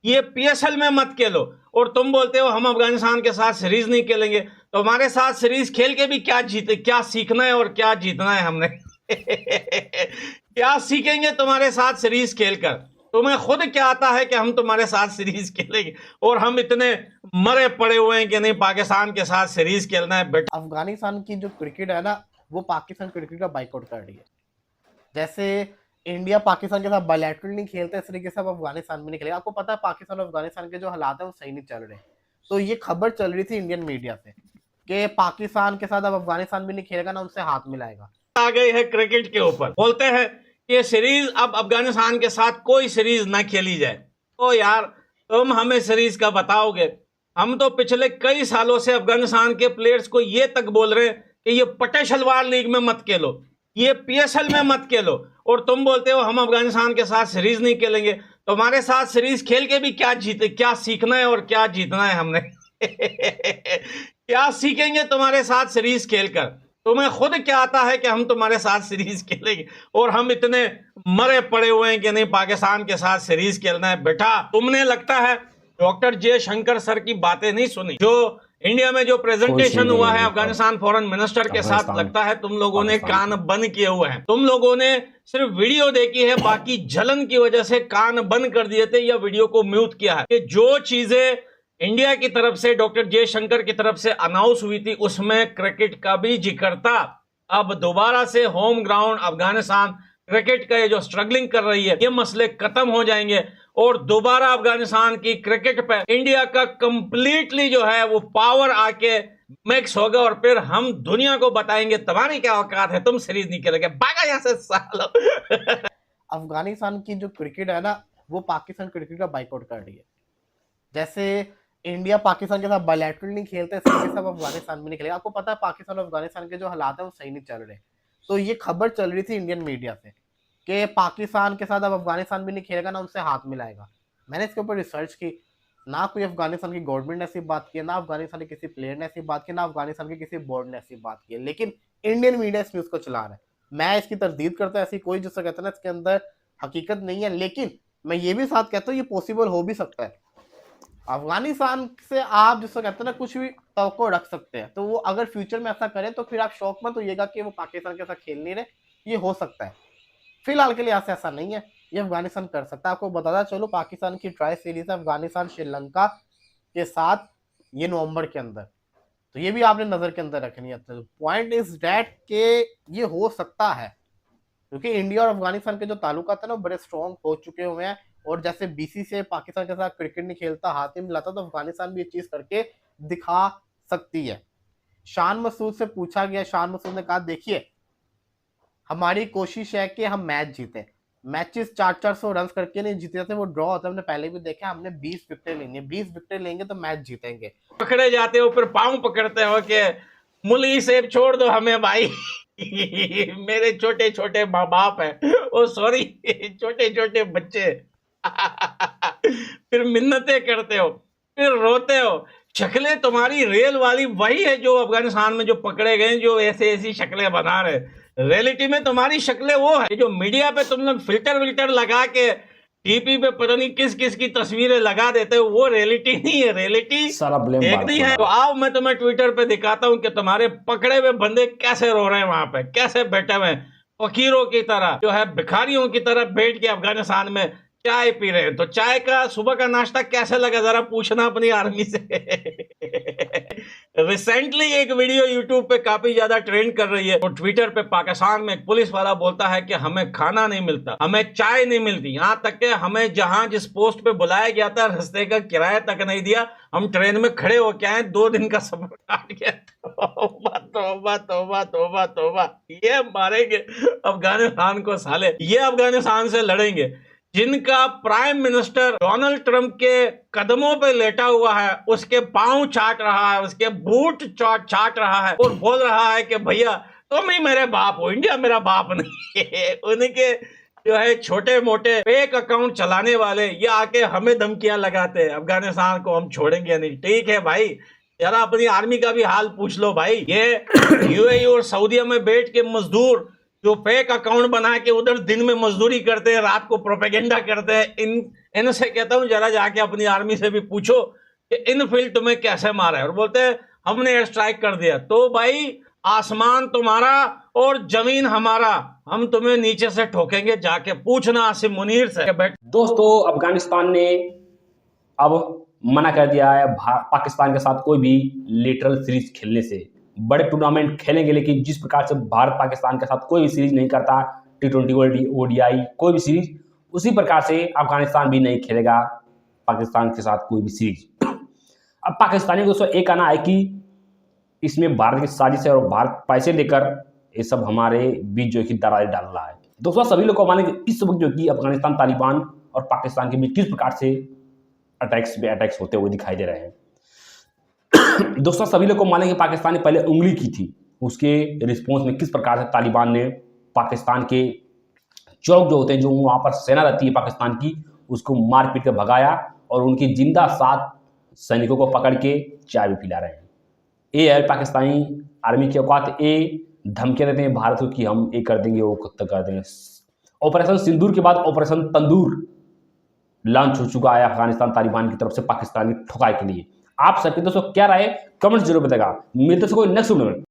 ये पीएसएल में मत खेलो। और तुम बोलते हो हम अफगानिस्तान के साथ सीरीज नहीं खेलेंगे, तो हमारे साथ सीरीज खेल के भी क्या जीते, क्या सीखना है और क्या जीतना है हमने? क्या सीखेंगे तुम्हारे साथ सीरीज खेलकर? तुम्हें खुद क्या आता है कि हम तुम्हारे साथ सीरीज खेलेंगे? और हम इतने मरे पड़े हुए हैं कि नहीं पाकिस्तान के साथ सीरीज खेलना है। बेटा, अफगानिस्तान की जो क्रिकेट है ना, वो पाकिस्तान क्रिकेट का बाइकआउट कर रही है। जैसे इंडिया पाकिस्तान के साथ बायलैटरल नहीं खेलता, इस तरीके से अब अफगानिस्तान में नहीं खेलेगा। आपको पता है पाकिस्तान और अफगानिस्तान के जो हालात है वो सही नहीं चल रहे। तो ये खबर चल रही थी इंडियन मीडिया से कि पाकिस्तान के साथ अब अफगानिस्तान भी नहीं खेलेगा ना उनसे हाथ मिलाएगा। आ गई है क्रिकेट के ऊपर, बोलते हैं कि सीरीज अब अफगानिस्तान के साथ कोई सीरीज ना खेली जाए। तो यार तुम हमें सीरीज का बताओगे? हम तो पिछले कई सालों से अफगानिस्तान के प्लेयर्स को ये तक बोल रहे हैं कि ये पटे शलवार लीग में मत खेलो, ये पीएसएल में मत खेलो। और तुम बोलते हो हम अफगानिस्तान के साथ सीरीज नहीं खेलेंगे, तो हमारे साथ सीरीज खेल के भी क्या जीते, क्या सीखना है और क्या जीतना है हमने? क्या सीखेंगे तुम्हारे साथ सीरीज खेलकर? तुम्हें खुद क्या आता है कि हम तुम्हारे साथ सीरीज खेलेंगे? और हम इतने मरे पड़े हुए हैं कि नहीं पाकिस्तान के साथ सीरीज खेलना है। बेटा, तुमने लगता है डॉक्टर जयशंकर सर की बातें नहीं सुनी। जो इंडिया में जो प्रेजेंटेशन हुआ है अफगानिस्तान फॉरेन मिनिस्टर के साथ, लगता है तुम लोगों ने कान बंद किए हुए हैं। तुम लोगों ने सिर्फ वीडियो देखी है, बाकी जलन की वजह से कान बंद कर दिए थे या वीडियो को म्यूट किया है। कि जो चीजें इंडिया की तरफ से डॉक्टर जयशंकर की तरफ से अनाउंस हुई थी उसमें क्रिकेट का भी जिक्र था। अब दोबारा से होम ग्राउंड अफगानिस्तान क्रिकेट का ये जो स्ट्रगलिंग कर रही है, ये मसले खत्म हो जाएंगे और दोबारा अफगानिस्तान की क्रिकेट पे इंडिया का कंप्लीटली जो है वो पावर आके मिक्स होगा और फिर हम दुनिया को बताएंगे तुम्हारी क्या औकात है, तुम सीरीज नहीं खेलोगे, भागा यहाँ से सालो। अफगानिस्तान की जो क्रिकेट है ना, वो पाकिस्तान क्रिकेट का बाइकआउट कर रही है। जैसे इंडिया पाकिस्तान के साथ बायलैटरल नहीं खेलता, इस तरीके से अब अफगानिस्तान में नहीं खेलेगा। आपको पता है पाकिस्तान और अफगानिस्तान के जो हालात है वो सही नहीं चल रहे। तो ये खबर चल रही थी इंडियन मीडिया से कि पाकिस्तान के साथ अब अफगानिस्तान भी नहीं खेलेगा ना उनसे हाथ मिलाएगा। मैंने इसके ऊपर रिसर्च की, ना कोई अफगानिस्तान की गवर्नमेंट ने ऐसी बात की, ना अफगानिस्तान के किसी प्लेयर ने ऐसी बात की, ना अफगानिस्तान के किसी बोर्ड ने ऐसी बात की है, लेकिन इंडियन मीडिया इस न्यूज़ को चला रहा है। मैं इसकी तरदीद करता हूँ, ऐसी कोई जिससे कहता है ना इसके अंदर हकीकत नहीं है, लेकिन मैं ये भी साथ कहता हूँ ये पॉसिबल हो भी सकता है। अफगानिस्तान से आप जिसको कहते हैं ना कुछ भी तवक्को रख सकते हैं, तो वो अगर फ्यूचर में ऐसा करें तो फिर आप शौक मत होइएगा कि वो पाकिस्तान के साथ खेल नहीं रहे। ये हो सकता है, फिलहाल के लिए ऐसा नहीं है, ये अफगानिस्तान कर सकता है। आपको बताता चलो पाकिस्तान की ट्राई सीरीज है अफगानिस्तान श्रीलंका के साथ ये नवंबर के अंदर, तो ये भी आपने नजर के अंदर रखनी है। तो पॉइंट इज डैट के ये हो सकता है, क्योंकि इंडिया और अफगानिस्तान के जो ताल्लुकात है ना बड़े स्ट्रॉन्ग हो चुके हुए हैं। और जैसे बीसीसीआई पाकिस्तान के साथ क्रिकेट नहीं खेलता, हाथ नहीं मिलाता, तो अफगानिस्तान भी ये चीज करके दिखा सकती है। शान मसूद से पूछा गया, शान मसूद ने कहा देखिए हमारी कोशिश है कि हम मैच जीते, मैचेस 400-400 रन करके नहीं जीते जाते, वो ड्रॉ होता है। हमने पहले भी देखा, हमने 20 विकेट लेंगे, 20 विकेट लेंगे तो मैच जीतेंगे। पकड़े जाते हो फिर पाँव पकड़ते हो कि मुली सेब छोड़ दो हमें भाई। मेरे छोटे छोटे माँ बाप है, ओ सॉरी छोटे छोटे बच्चे। फिर मिन्नतें करते हो, फिर रोते हो। शक्लें तुम्हारी रियल वाली वही है जो अफगानिस्तान में जो पकड़े गए, जो ऐसे ऐसी शक्लें बना रहे। रियलिटी में तुम्हारी शक्लें वो है जो मीडिया पे तुम लोग फिल्टर विल्टर लगा के टीपी पे पता नहीं किस किस की तस्वीरें लगा देते हो, वो रियलिटी नहीं है। रियलिटी देखनी है तो आओ मैं तुम्हें ट्विटर पे दिखाता हूँ कि तुम्हारे पकड़े हुए बंदे कैसे रो रहे हैं वहां पे, कैसे बैठे हुए फकीरों की तरह, जो है भिखारियों की तरह बैठ के अफगानिस्तान में चाय पी रहे हैं। तो चाय का सुबह का नाश्ता कैसे लगा जरा पूछना अपनी आर्मी से। रिसेंटली एक वीडियो यूट्यूब पे काफी ज्यादा ट्रेंड कर रही है। और ट्विटर पे पाकिस्तान में एक पुलिस वाला बोलता है कि हमें खाना नहीं मिलता, हमें चाय नहीं मिलती, यहाँ तक कि हमें जहां जिस पोस्ट पे बुलाया गया था रास्ते का किराया तक नहीं दिया, हम ट्रेन में खड़े होके आए, 2 दिन का सफर काट गया। तौबा तौबा तौबा तौबा तौबा, ये मारेंगे अफगानिस्तान को साले, ये अफगानिस्तान से लड़ेंगे। जिनका प्राइम मिनिस्टर डोनाल्ड ट्रंप के कदमों पे लेटा हुआ है, उसके पांव चाट रहा है, उसके बूट चाट रहा है और बोल रहा है कि भैया तुम ही मेरे बाप हो, इंडिया मेरा बाप नहीं है। उनके जो है छोटे मोटे फेक अकाउंट चलाने वाले ये आके हमें धमकियां लगाते हैं, अफगानिस्तान को हम छोड़ेंगे नहीं। ठीक है भाई, जरा अपनी आर्मी का भी हाल पूछ लो भाई। ये यूएई और सऊदीया में बैठ के मजदूर जो फेक अकाउंट बना के उधर दिन में मजदूरी करते हैं, रात को प्रोपेगेंडा करते हैं, इनसे कहता हूं जरा जाके अपनी आर्मी से भी पूछो कि इन फील्ड तुम्हें कैसे मारा है, और बोलते हैं हमने एयर स्ट्राइक कर दिया। तो भाई आसमान तुम्हारा और जमीन हमारा, हम तुम्हें नीचे से ठोकेंगे, जाके पूछना आसिम मुनीर से। दोस्तों, अफगानिस्तान ने अब मना कर दिया है पाकिस्तान के साथ कोई भी लेटरल सीरीज खेलने से। बड़े टूर्नामेंट खेलेंगे, लेकिन जिस प्रकार से भारत पाकिस्तान के साथ कोई भी सीरीज नहीं करता, T20 ODI कोई भी सीरीज, उसी प्रकार से अफगानिस्तान भी नहीं खेलेगा पाकिस्तान के साथ कोई भी सीरीज। अब पाकिस्तानी दोस्तों एक कहना है कि इसमें भारत की साजिश है और भारत पैसे लेकर ये सब हमारे बीच जो कि दरारें डाल रहा है। दोस्तों सभी लोग को माने कि इस वक्त जो कि अफगानिस्तान, तालिबान और पाकिस्तान के बीच किस प्रकार से अटैक्स होते हुए दिखाई दे रहे हैं। दोस्तों सभी लोग को माने कि पाकिस्तान ने पहले उंगली की थी, उसके रिस्पॉन्स में किस प्रकार से तालिबान ने पाकिस्तान के चौक जो होते हैं, जो वहाँ पर सेना रहती है पाकिस्तान की, उसको मार पीट कर भगाया और उनकी जिंदा 7 सैनिकों को पकड़ के चाय भी पिला रहे हैं। ये है पाकिस्तानी आर्मी की औकात। ये धमकियाँ देते हैं भारत को कि हम ये कर देंगे, वो कर देंगे। ऑपरेशन सिंदूर के बाद ऑपरेशन तंदूर लॉन्च हो चुका है अफगानिस्तान तालिबान की तरफ से पाकिस्तान की ठुकाई के लिए। आप सबके दोस्तों क्या राय, कमेंट जरूर बताएगा। मिलते हैं नेक्स्ट वीडियो में।